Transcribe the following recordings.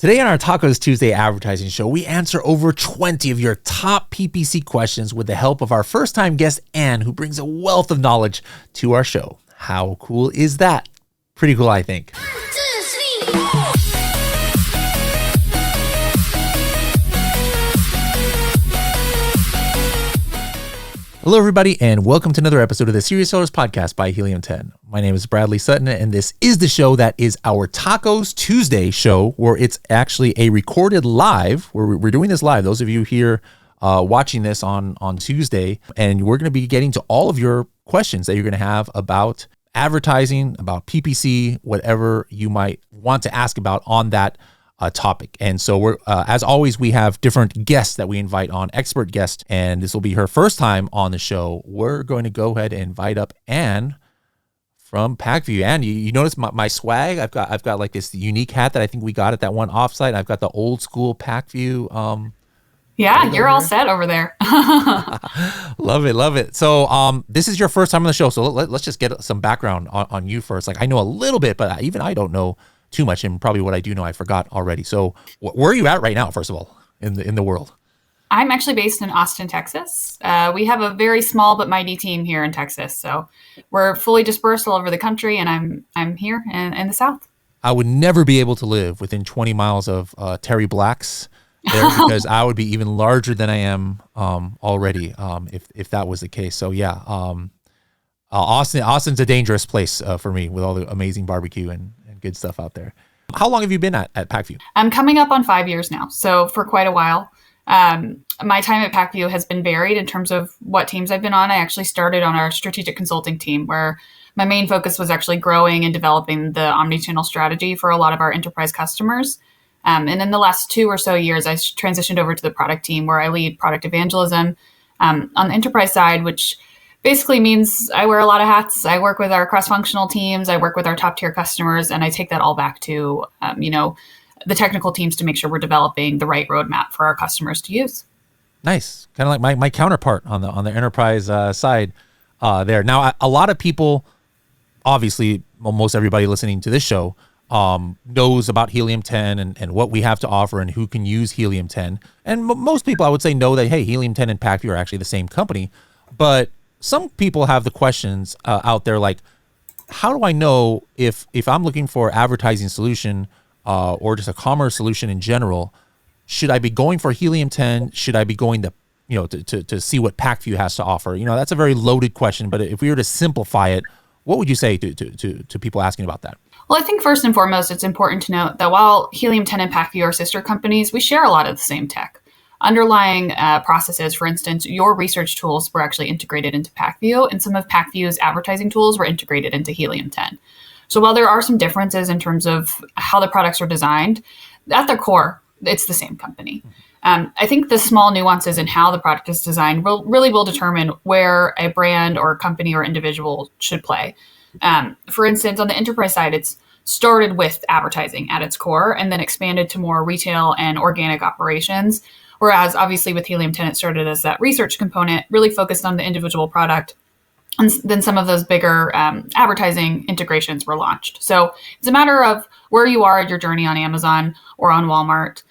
Today on our Tacos Tuesday advertising show, we answer over 20 of your top PPC questions with the help of our first-time guest, Anne, who brings a wealth of knowledge to our show. How cool is that? Pretty cool, I think. Hello, everybody, and welcome to another episode of the Serious Sellers Podcast by Helium 10. My name is Bradley Sutton, and this is the show that is our Tacos Tuesday show, where it's actually a recorded live, where we're doing this live. Those of you here watching this on Tuesday, and we're going to be getting to all of your questions that you're going to have about advertising, about PPC, whatever you might want to ask about on that topic. And so we're, as always, we have different guests that we invite on, expert guests, and this will be her first time on the show. We're going to go ahead and invite up Anne from Pacvue. Anne, you notice my swag? I've got like this unique hat that I think we got at that one offsite. I've got the old school Pacvue. Yeah, you're all set over there. Love it. So this is your first time on the show, so let's just get some background on you first. Like, I know a little bit, but even I don't know too much, and probably what I do know I forgot already. So where are you at right now, first of all, in the world? I'm actually based in Austin, Texas. We have a very small but mighty team here in Texas, so we're fully dispersed all over the country, and I'm here in the South. I would never be able to live within 20 miles of Terry Black's there because I would be even larger than I am already if that was the case. So yeah, Austin's a dangerous place for me with all the amazing barbecue and good stuff out there. How long have you been at Pacvue? I'm coming up on 5 years now, so for quite a while. My time at Pacvue has been varied in terms of what teams I've been on. I actually started on our strategic consulting team, where my main focus was actually growing and developing the omnichannel strategy for a lot of our enterprise customers. And in the last 2 or so years, I transitioned over to the product team, where I lead product evangelism on the enterprise side, which basically means I wear a lot of hats. I work with our cross-functional teams. I work with our top-tier customers, and I take that all back to, the technical teams to make sure we're developing the right roadmap for our customers to use. Nice. Kind of like my counterpart on the enterprise side there. Now, a lot of people, obviously, most everybody listening to this show knows about Helium 10 and what we have to offer and who can use Helium 10. And most people, I would say, know that, hey, Helium 10 and Pacvue are actually the same company. But some people have the questions out there like, how do I know if I'm looking for advertising solution or just a commerce solution in general, should I be going for Helium 10? Should I be going to see what Pacvue has to offer? That's a very loaded question, but if we were to simplify it, what would you say to people asking about that? Well, I think first and foremost, it's important to note that while Helium 10 and Pacvue are sister companies, we share a lot of the same tech. Underlying processes, for instance, your research tools were actually integrated into Pacvue, and some of Pacvue's advertising tools were integrated into Helium 10. So while there are some differences in terms of how the products are designed, at their core, it's the same company. I think the small nuances in how the product is designed will determine where a brand or company or individual should play. For instance, on the enterprise side, it's started with advertising at its core and then expanded to more retail and organic operations. Whereas obviously with Helium 10, it started as that research component, really focused on the individual product. And then some of those bigger advertising integrations were launched. So it's a matter of where you are at your journey on Amazon or on Walmart.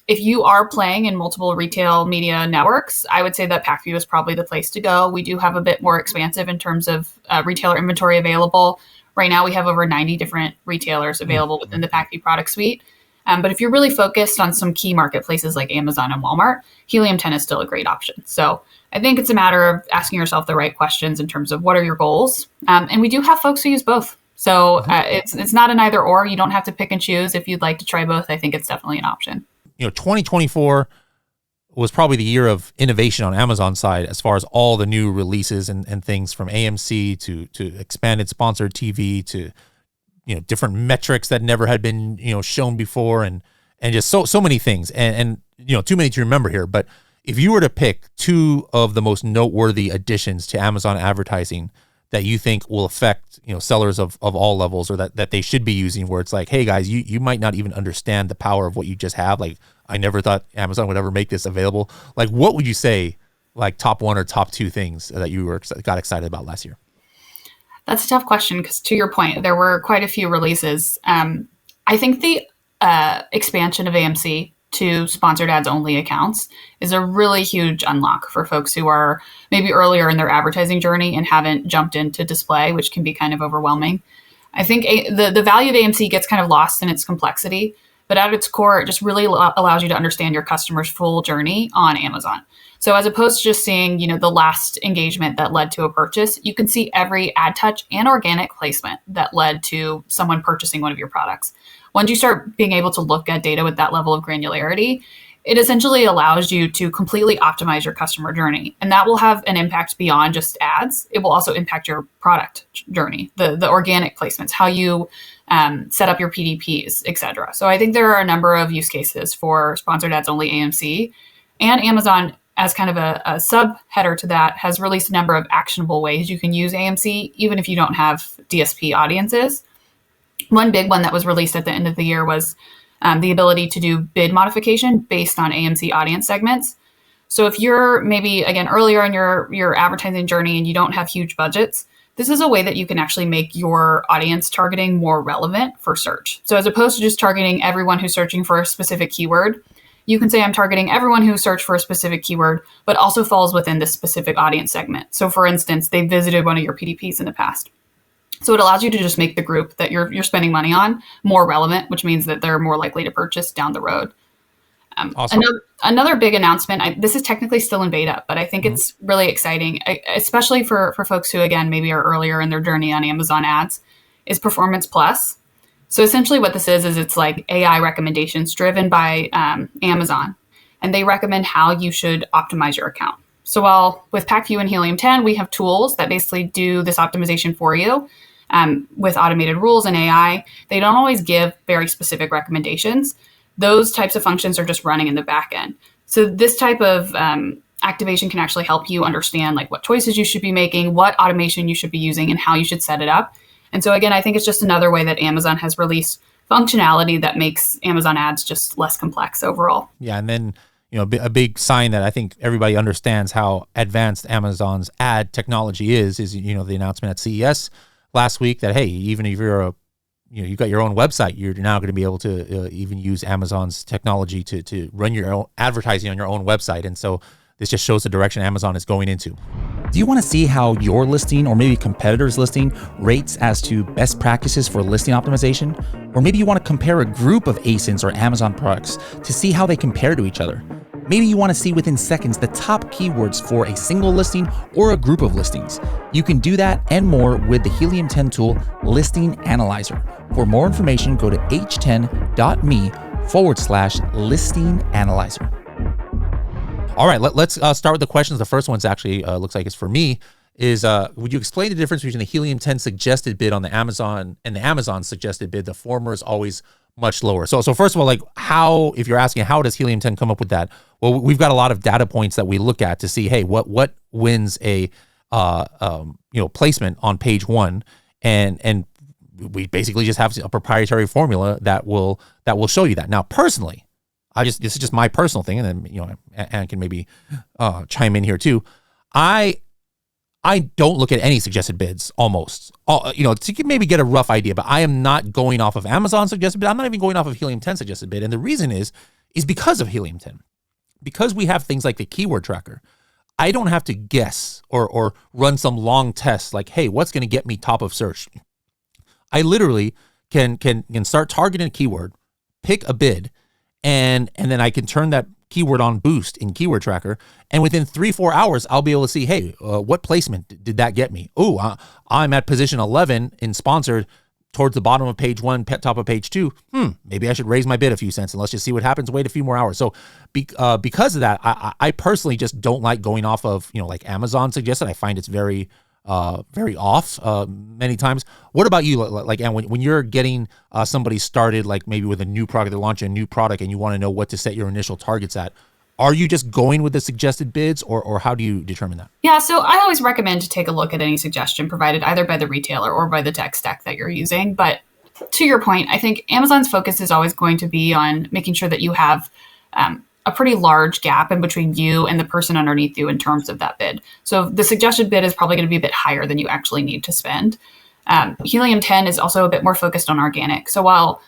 If you are playing in multiple retail media networks, I would say that Pacvue is probably the place to go. We do have a bit more expansive in terms of retailer inventory available. Right now, we have over 90 different retailers available within the Pacvue product suite. But if you're really focused on some key marketplaces like Amazon and Walmart, Helium 10 is still a great option. So I think it's a matter of asking yourself the right questions in terms of what are your goals. And we do have folks who use both. So it's not an either or. You don't have to pick and choose. If you'd like to try both, I think it's definitely an option. 2024 was probably the year of innovation on Amazon's side as far as all the new releases and things from AMC to expanded sponsored TV to different metrics that never had been, shown before and just so many things and too many to remember here. But if you were to pick 2 of the most noteworthy additions to Amazon advertising that you think will affect, sellers of all levels or that they should be using, where it's like, hey guys, you might not even understand the power of what you just have. Like, I never thought Amazon would ever make this available. Like, what would you say, like top 1 or top 2 things that you got excited about last year? That's a tough question because, to your point, there were quite a few releases. I think the expansion of AMC to sponsored ads only accounts is a really huge unlock for folks who are maybe earlier in their advertising journey and haven't jumped into display, which can be kind of overwhelming. I think the value of AMC gets kind of lost in its complexity, but at its core, it just really allows you to understand your customer's full journey on Amazon. So as opposed to just seeing, the last engagement that led to a purchase, you can see every ad touch and organic placement that led to someone purchasing one of your products. Once you start being able to look at data with that level of granularity, it essentially allows you to completely optimize your customer journey. And that will have an impact beyond just ads. It will also impact your product journey, the organic placements, how you set up your PDPs, et cetera. So I think there are a number of use cases for sponsored ads only AMC, and Amazon, as kind of a subheader to that, has released a number of actionable ways you can use AMC, even if you don't have DSP audiences. One big one that was released at the end of the year was the ability to do bid modification based on AMC audience segments. So if you're maybe, again, earlier in your advertising journey and you don't have huge budgets, this is a way that you can actually make your audience targeting more relevant for search. So as opposed to just targeting everyone who's searching for a specific keyword, you can say I'm targeting everyone who searched for a specific keyword, but also falls within this specific audience segment. So for instance, they visited one of your PDPs in the past. So it allows you to just make the group that you're spending money on more relevant, which means that they're more likely to purchase down the road. Awesome. Another big announcement, this is technically still in beta, but I think it's really exciting, especially for folks who, again, maybe are earlier in their journey on Amazon ads, is Performance Plus. So essentially what this is it's like AI recommendations driven by Amazon, and they recommend how you should optimize your account. So while with Pacvue and Helium 10, we have tools that basically do this optimization for you with automated rules and AI, they don't always give very specific recommendations. Those types of functions are just running in the back end. So this type of activation can actually help you understand like what choices you should be making, what automation you should be using, and how you should set it up. And so again, I think it's just another way that Amazon has released functionality that makes Amazon ads just less complex overall. Yeah, and then a big sign that I think everybody understands how advanced Amazon's ad technology is the announcement at CES last week that, hey, even if you're you got your own website, you're now going to be able to even use Amazon's technology to run your own advertising on your own website. And so this just shows the direction Amazon is going into. Do you want to see how your listing or maybe competitors' listing rates as to best practices for listing optimization? Or maybe you want to compare a group of ASINs or Amazon products to see how they compare to each other. Maybe you want to see within seconds the top keywords for a single listing or a group of listings. You can do that and more with the Helium 10 tool Listing Analyzer. For more information, go to h10.me/listing analyzer. All right, let's start with the questions. The first one's actually looks like it's for me. Would you explain the difference between the Helium 10 suggested bid on the Amazon and the Amazon suggested bid? The former is always much lower. So first of all, like if you're asking how does Helium 10 come up with that? Well, we've got a lot of data points that we look at to see, hey, what wins a placement on page one, and we basically just have a proprietary formula that will show you that. Now, personally, this is just my personal thing, and then Anne can maybe chime in here too. I don't look at any suggested bids almost, to maybe get a rough idea, but I am not going off of Amazon suggested bid. I'm not even going off of Helium 10 suggested bid. And the reason is because of Helium 10, because we have things like the keyword tracker. I don't have to guess or run some long test like, hey, what's going to get me top of search? I literally can start targeting a keyword, pick a bid, and then I can turn that keyword on boost in keyword tracker, and within 3-4 hours I'll be able to see, hey, what placement did that get me? I'm at position 11 in sponsored towards the bottom of page 1, top of page 2. Maybe I should raise my bid a few cents and let's just see what happens. Wait a few more hours. So because of that, I personally just don't like going off of like Amazon suggested. I find it's very off many times. What about you? Like, and when you're getting somebody started, like maybe with a new product, they're launching a new product and you want to know what to set your initial targets at, are you just going with the suggested bids or how do you determine that? Yeah, so I always recommend to take a look at any suggestion provided either by the retailer or by the tech stack that you're using. But to your point, I think Amazon's focus is always going to be on making sure that you have a pretty large gap in between you and the person underneath you in terms of that bid. So the suggested bid is probably going to be a bit higher than you actually need to spend. Helium 10 is also a bit more focused on organic. So while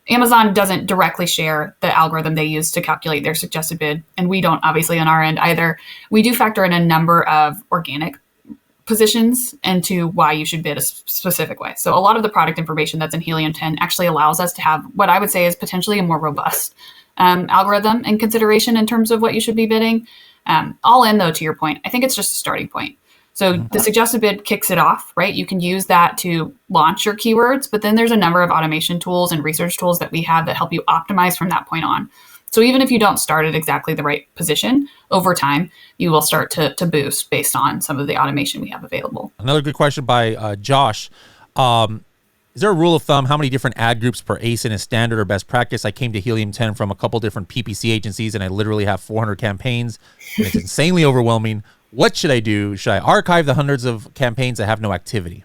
Amazon doesn't directly share the algorithm they use to calculate their suggested bid, and we don't obviously on our end either. We do factor in a number of organic positions into why you should bid a specific way. So a lot of the product information that's in Helium 10 actually allows us to have what I would say is potentially a more robust algorithm and consideration in terms of what you should be bidding. All in though, to your point, I think it's just a starting point. So the suggested bid kicks it off, right? You can use that to launch your keywords, but then there's a number of automation tools and research tools that we have that help you optimize from that point on. So even if you don't start at exactly the right position, over time, you will start to boost based on some of the automation we have available. Another good question by Josh. Is there a rule of thumb how many different ad groups per ASIN is standard or best practice? I came to Helium 10 from a couple different PPC agencies, and I literally have 400 campaigns, and it's insanely overwhelming. What should I do? Should I archive the hundreds of campaigns that have no activity?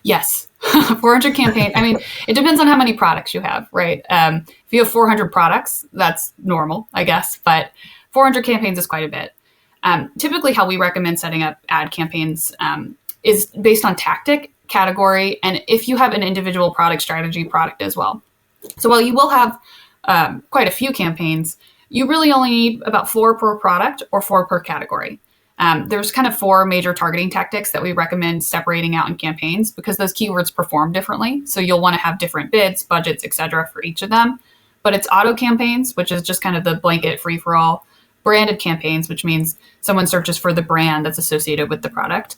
Yes. 400 campaigns. I mean, it depends on how many products you have, right? If you have 400 products, that's normal, I guess, but 400 campaigns is quite a bit. Typically, how we recommend setting up ad campaigns is based on tactic, category, and if you have an individual product strategy product as well. So while you will have quite a few campaigns, you really only need about 4 per product or 4 per category. There's kind of 4 major targeting tactics that we recommend separating out in campaigns because those keywords perform differently. So you'll want to have different bids, budgets, etc. for each of them. But it's auto campaigns, which is just kind of the blanket free-for-all. Branded campaigns, which means someone searches for the brand that's associated with the product.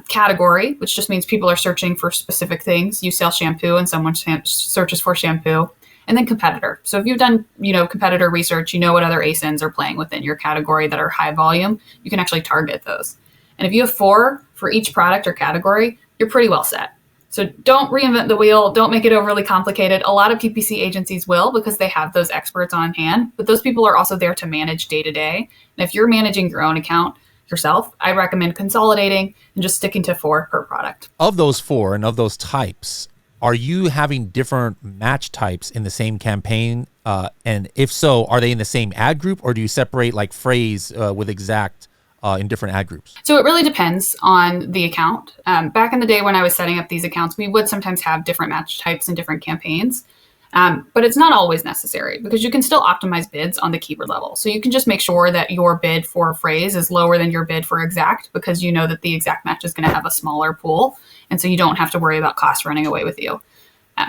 Category, which just means people are searching for specific things. You sell shampoo and someone searches for shampoo. And then competitor. So if you've done, competitor research, you know what other ASINs are playing within your category that are high volume, you can actually target those. And if you have 4 for each product or category, you're pretty well set. So don't reinvent the wheel. Don't make it overly complicated. A lot of PPC agencies will because they have those experts on hand, but those people are also there to manage day to day. And if you're managing your own account yourself, I recommend consolidating and just sticking to 4 per product. Of those 4 and of those types, are you having different match types in the same campaign? And if so, are they in the same ad group, or do you separate like phrase with exact in different ad groups? So it really depends on the account. Back in the day when I was setting up these accounts, we would sometimes have different match types in different campaigns. But it's not always necessary because you can still optimize bids on the keyword level. So you can just make sure that your bid for phrase is lower than your bid for exact because you know that the exact match is going to have a smaller pool. And so you don't have to worry about costs running away with you.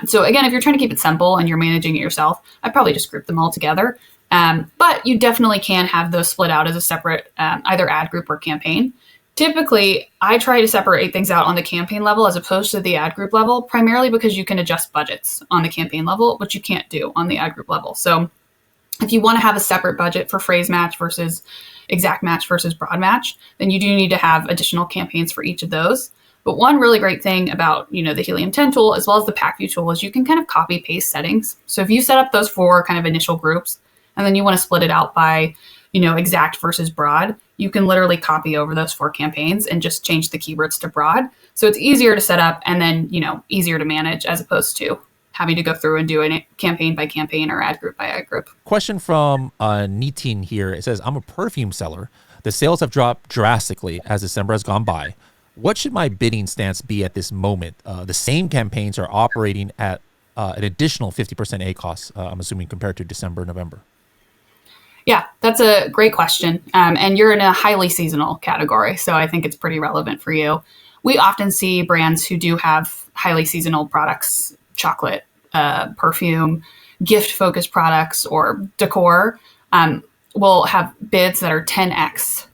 So again, if you're trying to keep it simple and you're managing it yourself, I'd probably just group them all together. But you definitely can have those split out as a separate either ad group or campaign. Typically, I try to separate things out on the campaign level as opposed to the ad group level, primarily because you can adjust budgets on the campaign level, which you can't do on the ad group level. So if you want to have a separate budget for phrase match versus exact match versus broad match, then you do need to have additional campaigns for each of those. But one really great thing about, the Helium 10 tool, as well as the Pacvue tool, is you can kind of copy paste settings. So if you set up those 4 kind of initial groups, and then you want to split it out by, exact versus broad, you can literally copy over those 4 campaigns and just change the keywords to broad. So it's easier to set up and then, easier to manage as opposed to having to go through and do a campaign by campaign or ad group by ad group. Question from Nitin here. It says, I'm a perfume seller. The sales have dropped drastically as December has gone by. What should my bidding stance be at this moment? The same campaigns are operating at an additional 50% ACoS, I'm assuming, compared to December, November. Yeah, that's a great question. And you're in a highly seasonal category, so I think it's pretty relevant for you. We often see brands who do have highly seasonal products, chocolate, perfume, gift-focused products, or decor, will have bids that are 10x,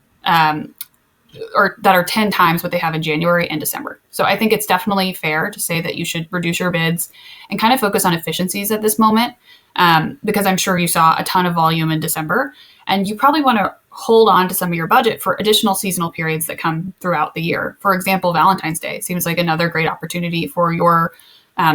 or that are 10 times what they have in January and December. So I think it's definitely fair to say that you should reduce your bids and kind of focus on efficiencies at this moment. Because I'm sure you saw a ton of volume in December, and you probably want to hold on to some of your budget for additional seasonal periods that come throughout the year. For example, Valentine's Day seems like another great opportunity for your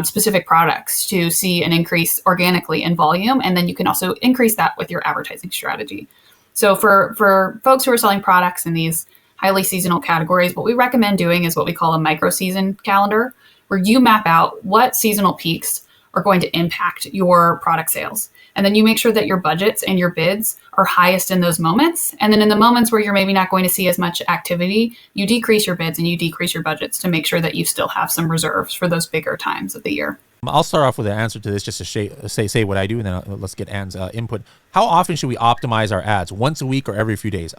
specific products to see an increase organically in volume, and then you can also increase that with your advertising strategy. So for folks who are selling products in these highly seasonal categories, what we recommend doing is what we call a micro-season calendar, where you map out what seasonal peaks are going to impact your product sales. And then you make sure that your budgets and your bids are highest in those moments. And then in the moments where you're maybe not going to see as much activity, you decrease your bids and you decrease your budgets to make sure that you still have some reserves for those bigger times of the year. I'll start off with an answer to this just to say what I do, and then let's get Anne's input. How often should we optimize our ads? Once a week or every few days?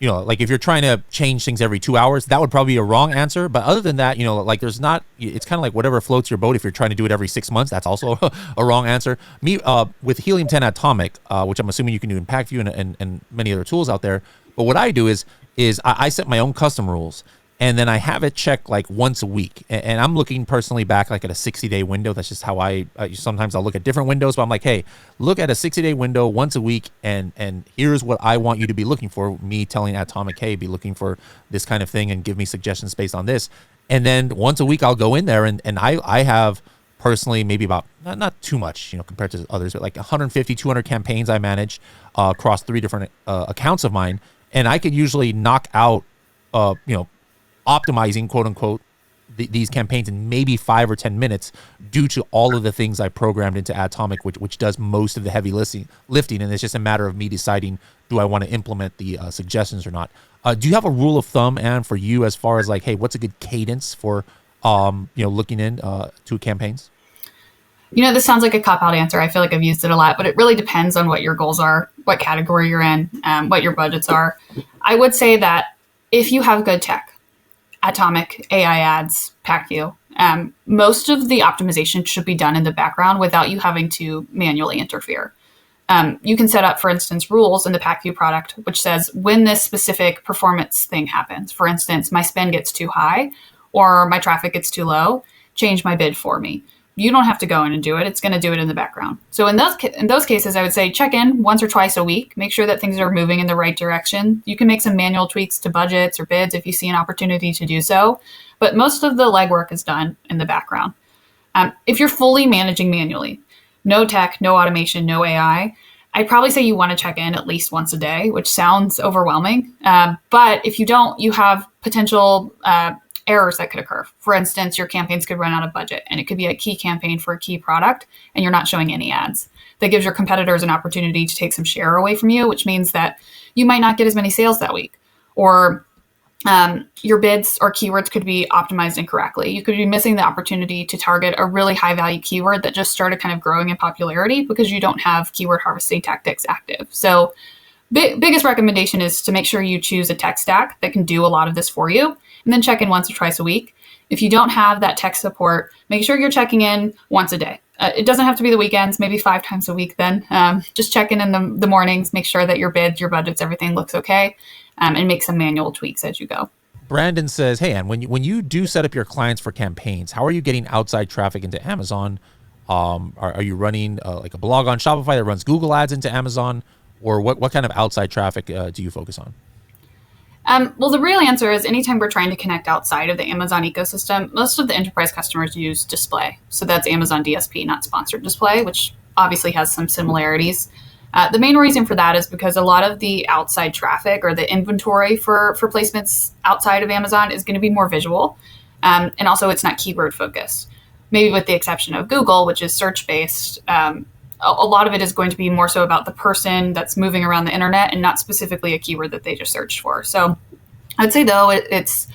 Like if you're trying to change things every 2 hours, that would probably be a wrong answer. But other than that, like it's kind of like whatever floats your boat. If you're trying to do it every 6 months, that's also a wrong answer. With Helium 10 Atomic, which I'm assuming you can do in Pacvue and many other tools out there. But what I do is I set my own custom rules. And then I have it checked like once a week. And I'm looking personally back like at a 60-day window. That's just how sometimes I'll look at different windows, but I'm like, hey, look at a 60-day window once a week. And here's what I want you to be looking for. Me telling Atomic, hey, be looking for this kind of thing and give me suggestions based on this. And then once a week, I'll go in there and I have personally maybe about, not too much, compared to others, but like 150, 200 campaigns I manage across 3 different accounts of mine. And I could usually knock out, optimizing, quote unquote, these campaigns in maybe 5 or 10 minutes due to all of the things I programmed into Atomic, which does most of the heavy lifting. And it's just a matter of me deciding, do I want to implement the suggestions or not? Do you have a rule of thumb, Anne, for you as far as like, hey, what's a good cadence for, looking to campaigns? This sounds like a cop-out answer. I feel like I've used it a lot, but it really depends on what your goals are, what category you're in, what your budgets are. I would say that if you have good tech, Atomic, AI ads, Pacvue, most of the optimization should be done in the background without you having to manually interfere. You can set up, for instance, rules in the Pacvue product, which says when this specific performance thing happens, for instance, my spend gets too high or my traffic gets too low, change my bid for me. You don't have to go in and do it. It's going to do it in the background. So in those cases, I would say check in once or twice a week. Make sure that things are moving in the right direction. You can make some manual tweaks to budgets or bids if you see an opportunity to do so. But most of the legwork is done in the background. If you're fully managing manually, no tech, no automation, no AI, I'd probably say you want to check in at least once a day, which sounds overwhelming. But if you don't, you have potential errors that could occur. For instance, your campaigns could run out of budget and it could be a key campaign for a key product and you're not showing any ads. That gives your competitors an opportunity to take some share away from you, which means that you might not get as many sales that week. Or your bids or keywords could be optimized incorrectly. You could be missing the opportunity to target a really high value keyword that just started kind of growing in popularity because you don't have keyword harvesting tactics active. So biggest recommendation is to make sure you choose a tech stack that can do a lot of this for you, and then check in once or twice a week. If you don't have that tech support, make sure you're checking in once a day. It doesn't have to be the weekends, maybe 5 times a week then. Just check in the mornings, make sure that your bids, your budgets, everything looks okay, and make some manual tweaks as you go. Brandon says, hey, Ann, when you do set up your clients for campaigns, how are you getting outside traffic into Amazon? Are you running like a blog on Shopify that runs Google ads into Amazon? Or what kind of outside traffic do you focus on? Well, the real answer is anytime we're trying to connect outside of the Amazon ecosystem, most of the enterprise customers use display. So that's Amazon DSP, not sponsored display, which obviously has some similarities. The main reason for that is because a lot of the outside traffic or the inventory for placements outside of Amazon is going to be more visual. And also it's not keyword focused, maybe with the exception of Google, which is search-based. A lot of it is going to be more so about the person that's moving around the internet and not specifically a keyword that they just searched for. So I'd say, though, it's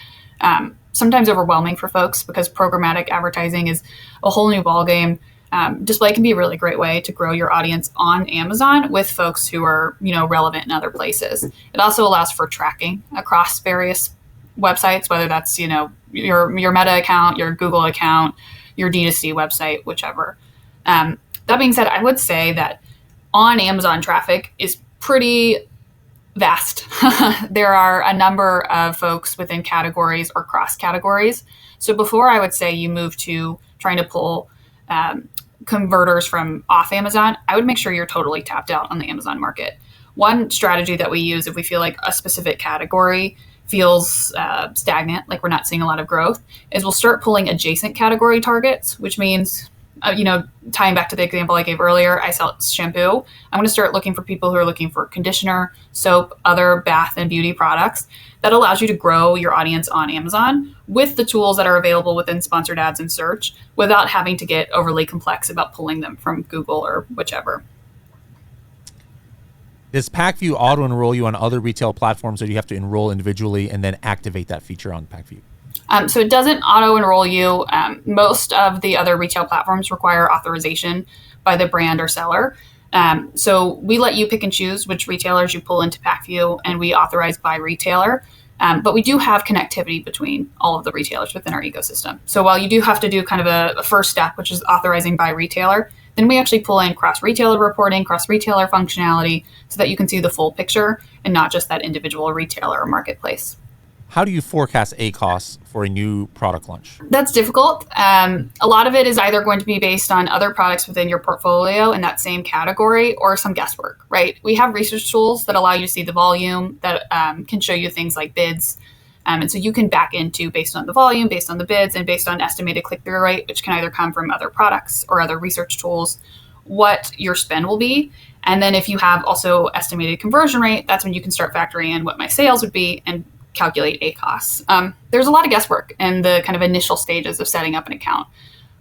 sometimes overwhelming for folks because programmatic advertising is a whole new ballgame. Display can be a really great way to grow your audience on Amazon with folks who are, relevant in other places. It also allows for tracking across various websites, whether that's, your Meta account, your Google account, your D2C website, whichever. That being said, I would say that on Amazon traffic is pretty vast. There are a number of folks within categories or cross categories. So before I would say you move to trying to pull converters from off Amazon, I would make sure you're totally tapped out on the Amazon market. One strategy that we use if we feel like a specific category feels stagnant, like we're not seeing a lot of growth, is we'll start pulling adjacent category targets, which means tying back to the example I gave earlier, I sell shampoo. I'm going to start looking for people who are looking for conditioner, soap, other bath and beauty products. That allows you to grow your audience on Amazon with the tools that are available within sponsored ads and search without having to get overly complex about pulling them from Google or whichever. Does Pacvue auto-enroll you on other retail platforms, or do you have to enroll individually and then activate that feature on Pacvue? So it doesn't auto-enroll you. Most of the other retail platforms require authorization by the brand or seller. So we let you pick and choose which retailers you pull into Pacvue, and we authorize by retailer. But we do have connectivity between all of the retailers within our ecosystem. So while you do have to do kind of a first step, which is authorizing by retailer, then we actually pull in cross-retailer reporting, cross-retailer functionality, so that you can see the full picture and not just that individual retailer or marketplace. How do you forecast ACoS for a new product launch? That's difficult. A lot of it is either going to be based on other products within your portfolio in that same category or some guesswork, right? We have research tools that allow you to see the volume that can show you things like bids. And so you can back into based on the volume, based on the bids, and based on estimated click-through rate, which can either come from other products or other research tools, what your spend will be. And then if you have also estimated conversion rate, that's when you can start factoring in what my sales would be and calculate ACoS. There's a lot of guesswork in the kind of initial stages of setting up an account,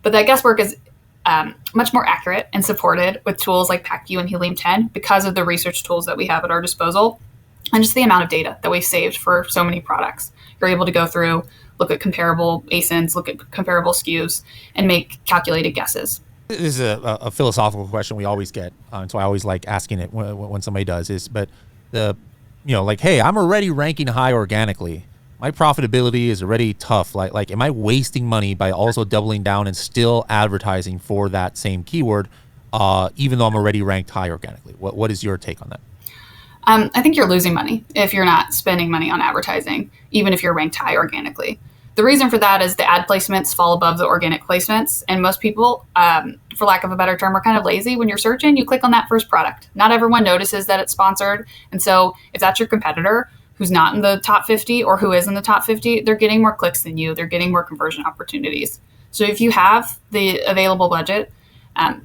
but that guesswork is much more accurate and supported with tools like Pacvue and Helium 10 because of the research tools that we have at our disposal and just the amount of data that we've saved for so many products. You're able to go through, look at comparable ASINs, look at comparable SKUs, and make calculated guesses. This is a philosophical question we always get, so I always like asking it when somebody does. Hey, I'm already ranking high organically. My profitability is already tough. Like, am I wasting money by also doubling down and still advertising for that same keyword, even though I'm already ranked high organically? What is your take on that? I think you're losing money if you're not spending money on advertising, even if you're ranked high organically. The reason for that is the ad placements fall above the organic placements. And most people, for lack of a better term, are kind of lazy. When you're searching, you click on that first product. Not everyone notices that it's sponsored. And so if that's your competitor who's not in the top 50 or who is in the top 50, they're getting more clicks than you. They're getting more conversion opportunities. So if you have the available budget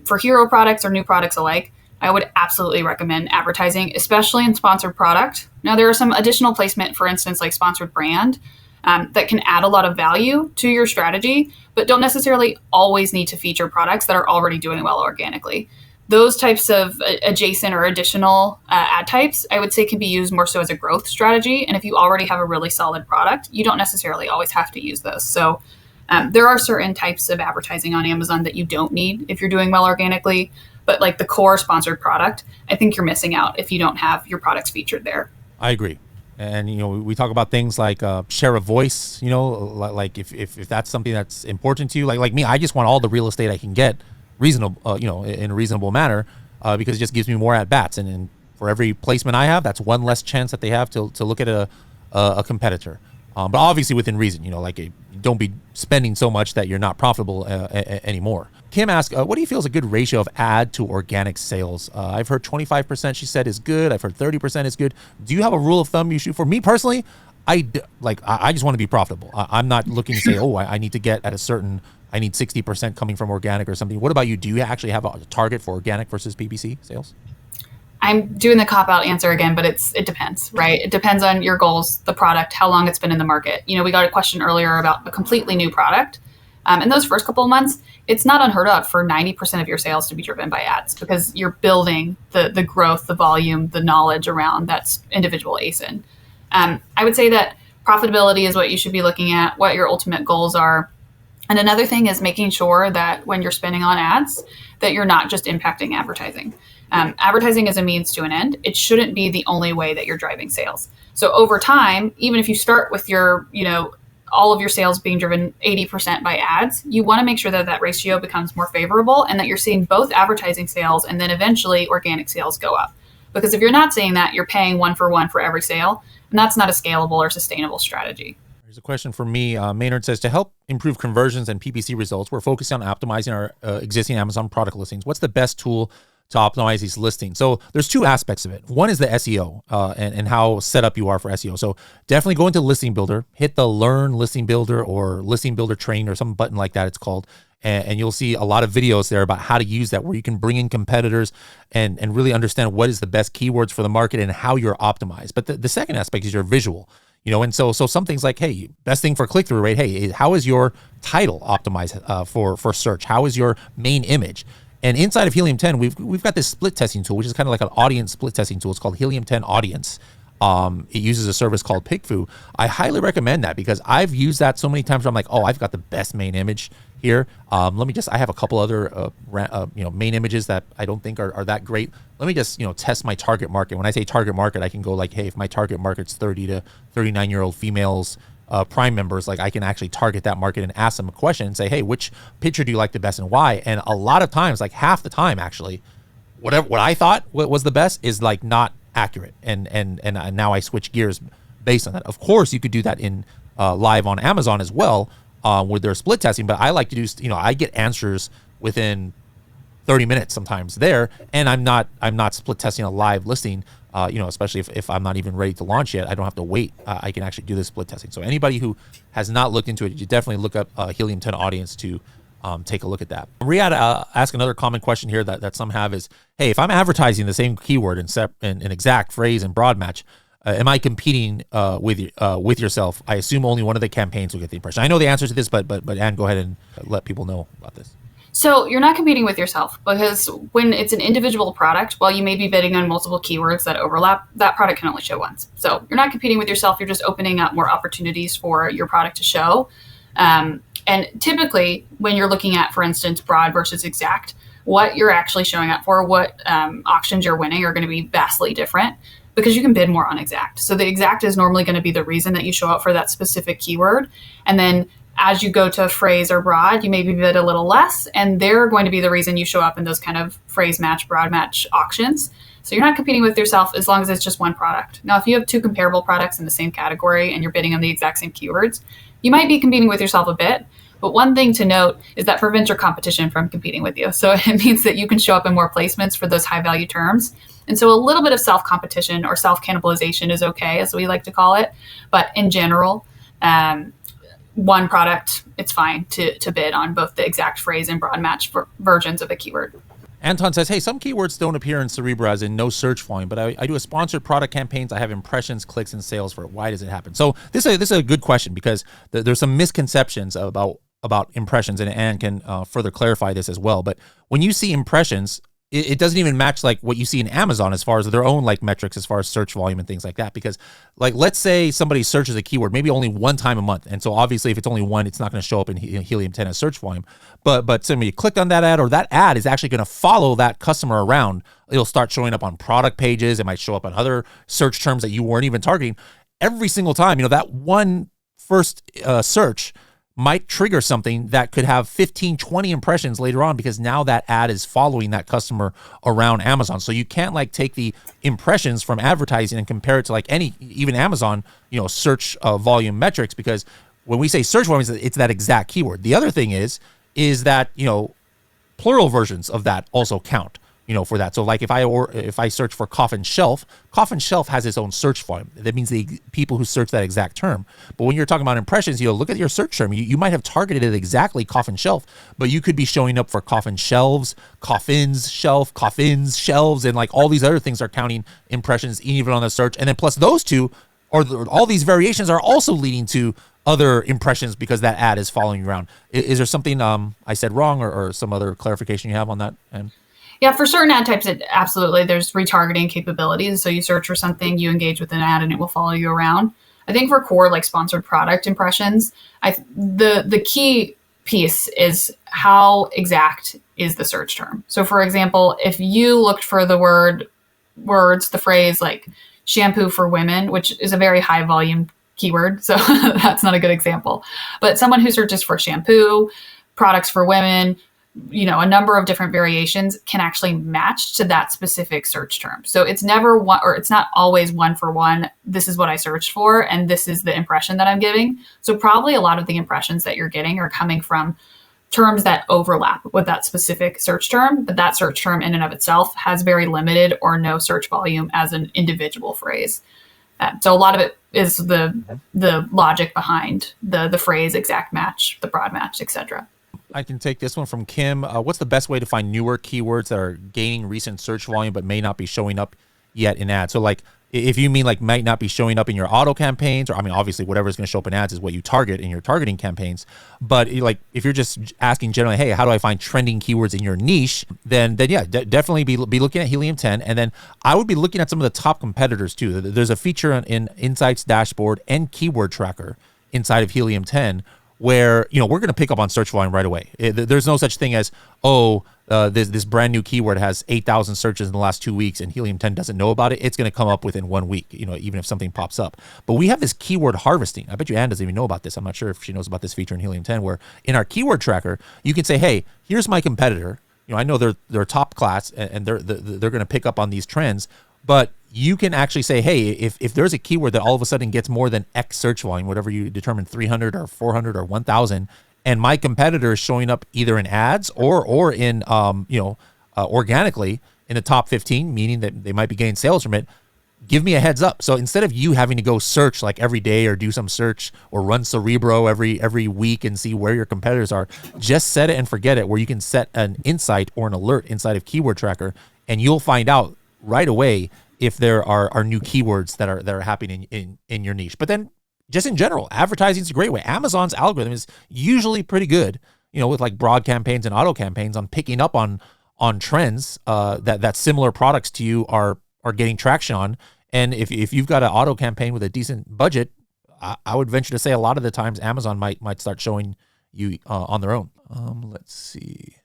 for hero products or new products alike, I would absolutely recommend advertising, especially in sponsored product. Now, there are some additional placement, for instance, like sponsored brand, that can add a lot of value to your strategy, but don't necessarily always need to feature products that are already doing well organically. Those types of adjacent or additional ad types, I would say, can be used more so as a growth strategy. And if you already have a really solid product, you don't necessarily always have to use those. So there are certain types of advertising on Amazon that you don't need if you're doing well organically. But like the core sponsored product, I think you're missing out if you don't have your products featured there. I agree. And, we talk about things like share of voice, like if that's something that's important to you, like me, I just want all the real estate I can get reasonable, in a reasonable manner, because it just gives me more at bats. And for every placement I have, that's one less chance that they have to look at a competitor. But obviously within reason, don't be spending so much that you're not profitable anymore. Kim asked, what do you feel is a good ratio of ad to organic sales? I've heard 25%, she said, is good. I've heard 30% is good. Do you have a rule of thumb you shoot for? Me personally, I just want to be profitable. I'm not looking to say, I need to get at I need 60% coming from organic or something. What about you? Do you actually have a target for organic versus PPC sales? I'm doing the cop-out answer again, but it depends, right? It depends on your goals, the product, how long it's been in the market. We got a question earlier about a completely new product. In those first couple of months, it's not unheard of for 90% of your sales to be driven by ads because you're building the growth, the volume, the knowledge around that individual ASIN. I would say that profitability is what you should be looking at, what your ultimate goals are. And another thing is making sure that when you're spending on ads, that you're not just impacting advertising. Advertising is a means to an end. It shouldn't be the only way that you're driving sales. So over time, even if you start with your, all of your sales being driven 80% by ads, you want to make sure that that ratio becomes more favorable and that you're seeing both advertising sales and then eventually organic sales go up. Because if you're not seeing that, you're paying one for every sale, and that's not a scalable or sustainable strategy. There's a question for me. Maynard says, to help improve conversions and PPC results, we're focusing on optimizing our existing Amazon product listings. What's the best tool to optimize these listings? So there's two aspects of it. One is the SEO and how set up you are for SEO. So definitely go into Listing Builder, hit the Learn Listing Builder or Listing Builder Train or some button like that it's called. And you'll see a lot of videos there about how to use that, where you can bring in competitors and really understand what is the best keywords for the market and how you're optimized. But the second aspect is your visual. And so some things like, hey, best thing for click-through rate. Hey, how is your title optimized for search? How is your main image? And inside of Helium 10, we've got this split testing tool, which is kind of like an audience split testing tool. It's called Helium 10 Audience. It uses a service called Pacvue. I highly recommend that because I've used that so many times where I'm like, oh, I've got the best main image here. I have a couple other main images that I don't think are that great. Let me just test my target market. When I say target market, I can go like, hey, if my target market's 30 to 39-year-old females, Prime members, like I can actually target that market and ask them a question and say, hey, which picture do you like the best and why? And a lot of times, like half the time actually, what I thought was the best is like not accurate. And now I switch gears based on that. Of course, you could do that in live on Amazon as well with their split testing. But I like to do, I get answers within 30 minutes sometimes there, and I'm not split testing a live listing. Especially if I'm not even ready to launch yet, I don't have to wait. I can actually do this split testing. So anybody who has not looked into it, you definitely look up Helium 10 audience to take a look at that. Riyadh ask another common question here that some have is, hey, if I'm advertising the same keyword in exact phrase and broad match, am I competing with yourself? I assume only one of the campaigns will get the impression. I know the answer to this, but Anne, go ahead and let people know about this. So you're not competing with yourself, because when it's an individual product, while you may be bidding on multiple keywords that overlap, that product can only show once. So you're not competing with yourself. You're just opening up more opportunities for your product to show. And typically when you're looking at, for instance, broad versus exact, what you're actually showing up for, what auctions you're winning are going to be vastly different, because you can bid more on exact. So the exact is normally going to be the reason that you show up for that specific keyword. And then as you go to phrase or broad, you maybe bid a little less, and they're going to be the reason you show up in those kind of phrase match, broad match auctions. So you're not competing with yourself as long as it's just one product. Now, if you have two comparable products in the same category and you're bidding on the exact same keywords, you might be competing with yourself a bit. But one thing to note is that prevents your competition from competing with you. So it means that you can show up in more placements for those high value terms. And so a little bit of self-competition or self-cannibalization is okay, as we like to call it. But in general, one product, it's fine to bid on both the exact phrase and broad match versions of a keyword. Anton says, hey, some keywords don't appear in Cerebra as in no search volume, but I do a sponsored product campaigns. I have impressions, clicks, and sales for it. Why does it happen? So this is a good question, because there's some misconceptions about impressions, and Anne can further clarify this as well. But when you see impressions, it doesn't even match like what you see in Amazon as far as their own like metrics as far as search volume and things like that. Because like, let's say somebody searches a keyword maybe only one time a month, and so obviously if it's only one, it's not going to show up in Helium 10 as search volume. But somebody clicked on that ad, or that ad is actually going to follow that customer around. It'll start showing up on product pages. It might show up on other search terms that you weren't even targeting. Every single time, that one first search might trigger something that could have 15, 20 impressions later on, because now that ad is following that customer around Amazon. So you can't like take the impressions from advertising and compare it to like even Amazon, search volume metrics, because when we say search volume, it's that exact keyword. The other thing is that, plural versions of that also count. For that. So like if I search for coffin shelf has its own search volume. That means the people who search that exact term. But when you're talking about impressions, look at your search term. You might have targeted it exactly coffin shelf, but you could be showing up for coffin shelves, coffins shelf, coffins shelves, and like all these other things are counting impressions even on the search. And then plus those two, or all these variations are also leading to other impressions because that ad is following you around. Is there something I said wrong, or some other clarification you have on that? And yeah, for certain ad types, absolutely. There's retargeting capabilities. So you search for something, you engage with an ad, and it will follow you around. I think for core like sponsored product impressions, the key piece is how exact is the search term. So for example, if you looked for the the phrase like shampoo for women, which is a very high volume keyword, so that's not a good example. But someone who searches for shampoo, products for women, a number of different variations can actually match to that specific search term. So it's never one, or it's not always one for one. This is what I searched for, and this is the impression that I'm giving. So probably a lot of the impressions that you're getting are coming from terms that overlap with that specific search term, but that search term in and of itself has very limited or no search volume as an individual phrase. So a lot of it is the logic behind the phrase exact match, the broad match, etc. I can take this one from Kim. What's the best way to find newer keywords that are gaining recent search volume but may not be showing up yet in ads. So like, if you mean like might not be showing up in your auto campaigns, or I mean, obviously whatever is going to show up in ads is what you target in your targeting campaigns. But like, if you're just asking generally, hey, how do I find trending keywords in your niche? Then yeah, definitely be looking at Helium 10. And then I would be looking at some of the top competitors too. There's a feature in Insights Dashboard and Keyword Tracker inside of Helium 10 where, you know, we're going to pick up on search volume right away. There's no such thing as, this brand new keyword has 8,000 searches in the last 2 weeks and Helium 10 doesn't know about it. It's going to come up within 1 week, you know, even if something pops up. But we have this keyword harvesting. I bet you Ann doesn't even know about this. I'm not sure if she knows about this feature in Helium 10, where in our keyword tracker, you can say, hey, here's my competitor. You know, I know they're top class and they're going to pick up on these trends, but you can actually say, hey, if there's a keyword that all of a sudden gets more than X search volume, whatever you determine, 300 or 400 or 1,000, and my competitor is showing up either in ads or in, organically in the top 15, meaning that they might be getting sales from it, give me a heads up. So instead of you having to go search like every day or do some search or run Cerebro every week and see where your competitors are, just set it and forget it, where you can set an insight or an alert inside of Keyword Tracker, and you'll find out right away if there are new keywords that are happening in your niche. But then just in general, advertising is a great way. Amazon's algorithm is usually pretty good, you know, with like broad campaigns and auto campaigns on picking up on trends that similar products to you are getting traction on. And if you've got an auto campaign with a decent budget, I would venture to say a lot of the times Amazon might start showing you on their own. Let's see.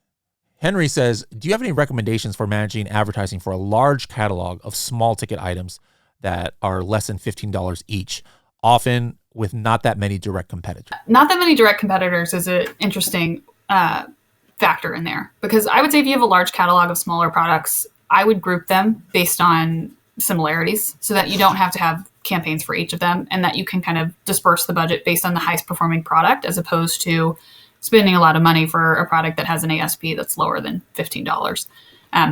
Henry says, do you have any recommendations for managing advertising for a large catalog of small ticket items that are less than $15 each, often with not that many direct competitors? Not that many direct competitors is an interesting factor in there, because I would say if you have a large catalog of smaller products, I would group them based on similarities so that you don't have to have campaigns for each of them, and that you can kind of disperse the budget based on the highest performing product, as opposed to spending a lot of money for a product that has an ASP that's lower than $15.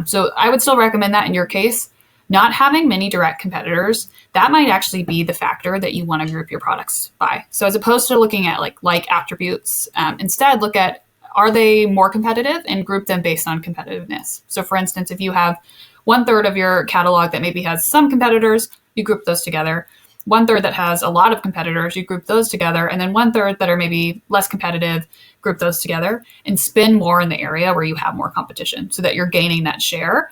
So I would still recommend that in your case. Not having many direct competitors, that might actually be the factor that you want to group your products by. So as opposed to looking at like attributes, instead look at, are they more competitive, and group them based on competitiveness. So for instance, if you have 1/3 of your catalog that maybe has some competitors, you group those together. 1/3 that has a lot of competitors, you group those together. And then 1/3 that are maybe less competitive, group those together, and spend more in the area where you have more competition, so that you're gaining that share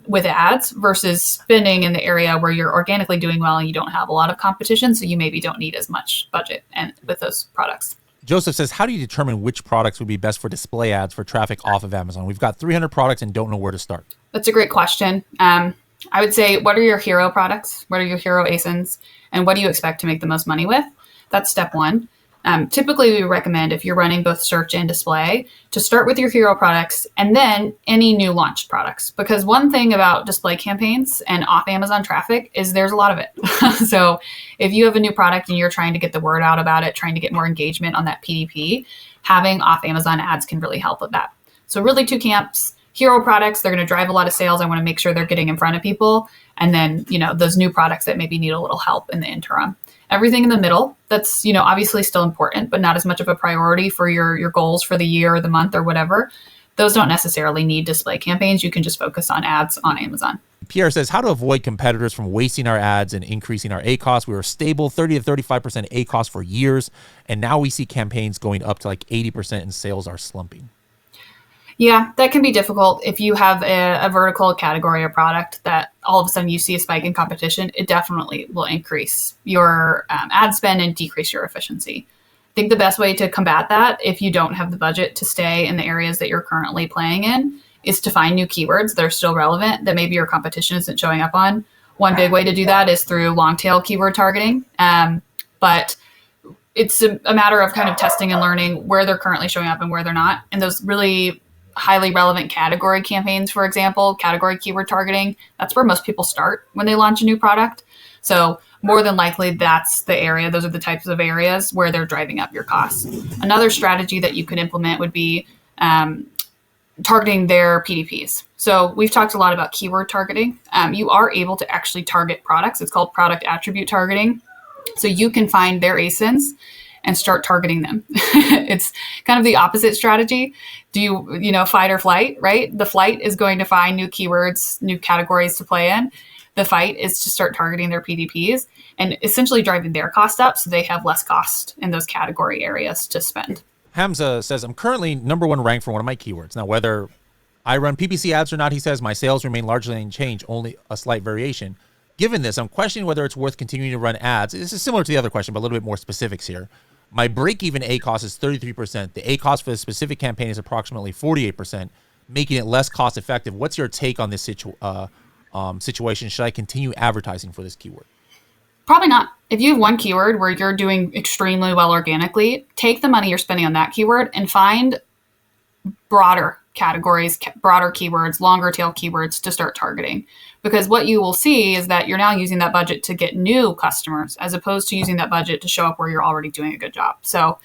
with ads versus spending in the area where you're organically doing well and you don't have a lot of competition. So you maybe don't need as much budget and with those products. Joseph says, how do you determine which products would be best for display ads for traffic off of Amazon? We've got 300 products and don't know where to start. That's a great question. I would say, what are your hero products? What are your hero ASINs? And what do you expect to make the most money with? That's step one. Typically, we recommend, if you're running both search and display, to start with your hero products and then any new launched products. Because one thing about display campaigns and off Amazon traffic is there's a lot of it. So if you have a new product and you're trying to get the word out about it, trying to get more engagement on that PDP, having off Amazon ads can really help with that. So really two camps. Hero products, they're going to drive a lot of sales. I want to make sure they're getting in front of people. And then, those new products that maybe need a little help in the interim. Everything in the middle, that's, obviously still important, but not as much of a priority for your goals for the year or the month or whatever. Those don't necessarily need display campaigns. You can just focus on ads on Amazon. Pierre says, how to avoid competitors from wasting our ads and increasing our ACoS. We were stable 30 to 35% ACoS for years. And now we see campaigns going up to like 80% and sales are slumping. Yeah, that can be difficult if you have a vertical category or product that all of a sudden you see a spike in competition. It definitely will increase your ad spend and decrease your efficiency. I think the best way to combat that, if you don't have the budget to stay in the areas that you're currently playing in, is to find new keywords that are still relevant that maybe your competition isn't showing up on. One big way to do that is through long tail keyword targeting. But it's a matter of kind of testing and learning where they're currently showing up and where they're not. And those really highly relevant category campaigns, for example, category keyword targeting, that's where most people start when they launch a new product. So more than likely, that's the area. Those are the types of areas where they're driving up your costs. Another strategy that you could implement would be targeting their PDPs. So we've talked a lot about keyword targeting. You are able to actually target products. It's called product attribute targeting. So you can find their ASINs and start targeting them. It's kind of the opposite strategy. Do you fight or flight, right? The flight is going to find new keywords, new categories to play in. The fight is to start targeting their PDPs and essentially driving their cost up so they have less cost in those category areas to spend. Hamza says, I'm currently #1 ranked for one of my keywords. Now, whether I run PPC ads or not, he says, my sales remain largely unchanged, only a slight variation. Given this, I'm questioning whether it's worth continuing to run ads. This is similar to the other question, but a little bit more specifics here. My break-even ACoS is 33%. The ACoS for the specific campaign is approximately 48%, making it less cost-effective. What's your take on this situation? Should I continue advertising for this keyword? Probably not. If you have one keyword where you're doing extremely well organically, take the money you're spending on that keyword and find broader categories, broader keywords, longer tail keywords to start targeting. Because what you will see is that you're now using that budget to get new customers as opposed to using that budget to show up where you're already doing a good job. So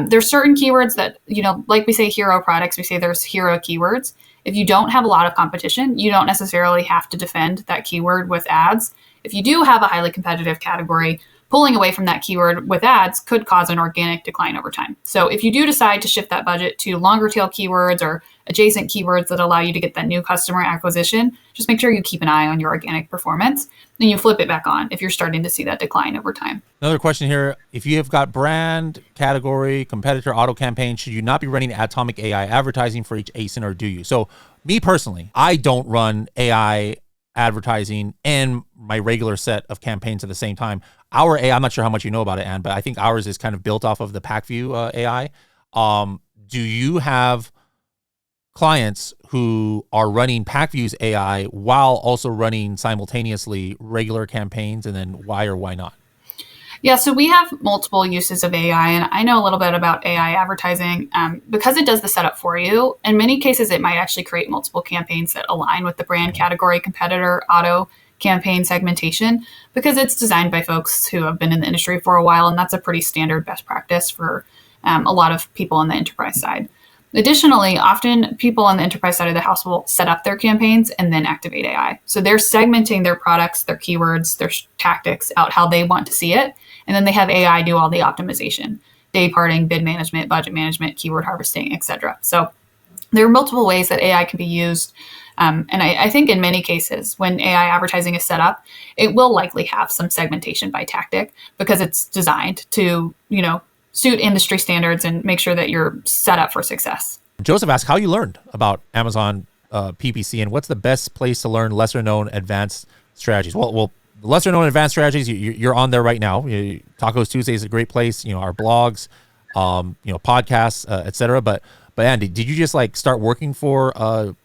there's certain keywords that, like we say hero products, we say there's hero keywords. If you don't have a lot of competition, you don't necessarily have to defend that keyword with ads. If you do have a highly competitive category, pulling away from that keyword with ads could cause an organic decline over time. So if you do decide to shift that budget to longer tail keywords or adjacent keywords that allow you to get that new customer acquisition, just make sure you keep an eye on your organic performance and you flip it back on if you're starting to see that decline over time. Another question here. If you have got brand, category, competitor, auto campaign, should you not be running Atomic AI advertising for each ASIN, or do you? So me personally, I don't run AI advertising and my regular set of campaigns at the same time. Our AI, I'm not sure how much you know about it, Ann, but I think ours is kind of built off of the Pacvue AI. Do you have clients who are running Pacvue's AI while also running simultaneously regular campaigns, and then why or why not? Yeah, so we have multiple uses of AI, and I know a little bit about AI advertising because it does the setup for you. In many cases, it might actually create multiple campaigns that align with the brand, category, competitor, auto campaign segmentation, because it's designed by folks who have been in the industry for a while, and that's a pretty standard best practice for a lot of people on the enterprise side. Additionally, often people on the enterprise side of the house will set up their campaigns and then activate AI. So they're segmenting their products, their keywords, their tactics out how they want to see it. And then they have AI do all the optimization, day parting, bid management, budget management, keyword harvesting, etc. So there are multiple ways that AI can be used. And I think in many cases, when AI advertising is set up, it will likely have some segmentation by tactic because it's designed to, suit industry standards and make sure that you're set up for success. Joseph asked how you learned about Amazon PPC and what's the best place to learn lesser known advanced strategies. Well, the lesser known advanced strategies, you're on there right now. Tacos Tuesday is a great place. Our blogs, podcasts, etc. But Andy, did you just start working for a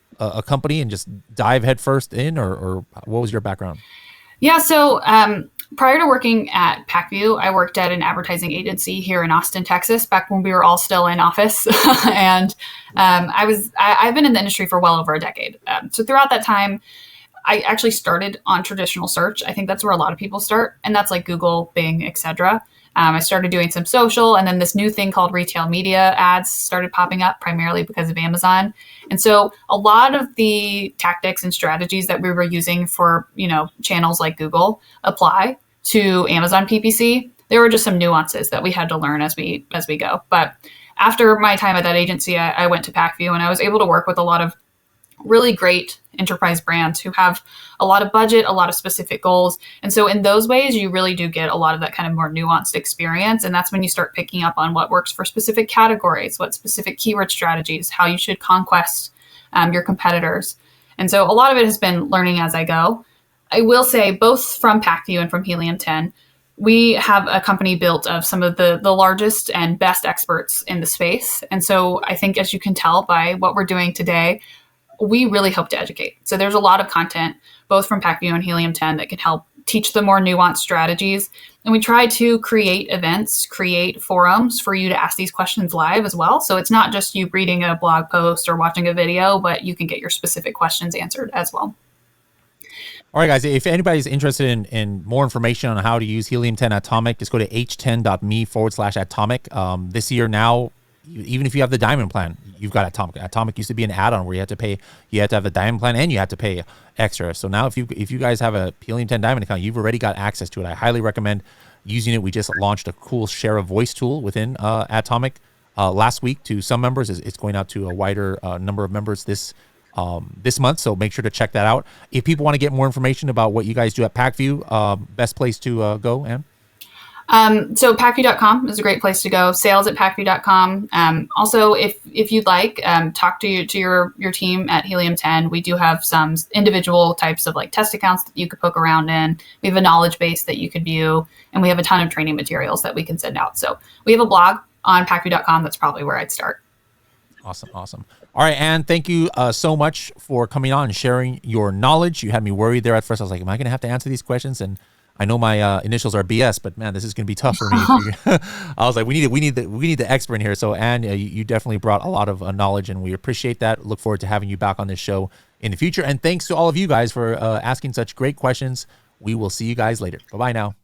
company and just dive headfirst in, or what was your background? Yeah, so prior to working at Pacvue, I worked at an advertising agency here in Austin, Texas, back when we were all still in office. And I've been in the industry for well over a decade. So throughout that time, I actually started on traditional search. I think that's where a lot of people start, and that's like Google, Bing, etc. I started doing some social, and then this new thing called retail media ads started popping up primarily because of Amazon. And so a lot of the tactics and strategies that we were using for, channels like Google apply to Amazon PPC. There were just some nuances that we had to learn as we go. But after my time at that agency, I went to Pacvue, and I was able to work with a lot of really great enterprise brands who have a lot of budget, a lot of specific goals. And so in those ways, you really do get a lot of that kind of more nuanced experience. And that's when you start picking up on what works for specific categories, what specific keyword strategies, how you should conquest your competitors. And so a lot of it has been learning as I go. I will say both from Pacvue and from Helium 10, we have a company built of some of the largest and best experts in the space. And so I think, as you can tell by what we're doing today, we really hope to educate. So there's a lot of content, both from Pacvue and Helium 10, that can help teach the more nuanced strategies. And we try to create events, create forums for you to ask these questions live as well. So it's not just you reading a blog post or watching a video, but you can get your specific questions answered as well. All right, guys, if anybody's interested in more information on how to use Helium 10 Atomic, just go to h10.me/atomic. This year now, even if you have the diamond plan, you've got Atomic. Atomic used to be an add-on where you had to have the diamond plan and you had to pay extra. So now if you guys have a Helium 10 diamond account, you've already got access to it. I highly recommend using it. We just launched a cool share a voice tool within Atomic last week to some members. It's going out to a wider number of members this month, so make sure to check that out. If people want to get more information about what you guys do at Pacvue, best place to go, Anne? So Pacvue.com is a great place to go. Sales at Pacvue.com. Also, if you'd like, talk to your team at Helium 10. We do have some individual types of like test accounts that you could poke around in. We have a knowledge base that you could view, and we have a ton of training materials that we can send out. So we have a blog on Pacvue.com. That's probably where I'd start. Awesome. All right, Anne, thank you so much for coming on and sharing your knowledge. You had me worried there at first. I was like, am I going to have to answer these questions? And I know my initials are BS, but man, this is going to be tough for me. I was like, we need the expert in here. So, Anne, you definitely brought a lot of knowledge, and we appreciate that. Look forward to having you back on this show in the future. And thanks to all of you guys for asking such great questions. We will see you guys later. Bye-bye now.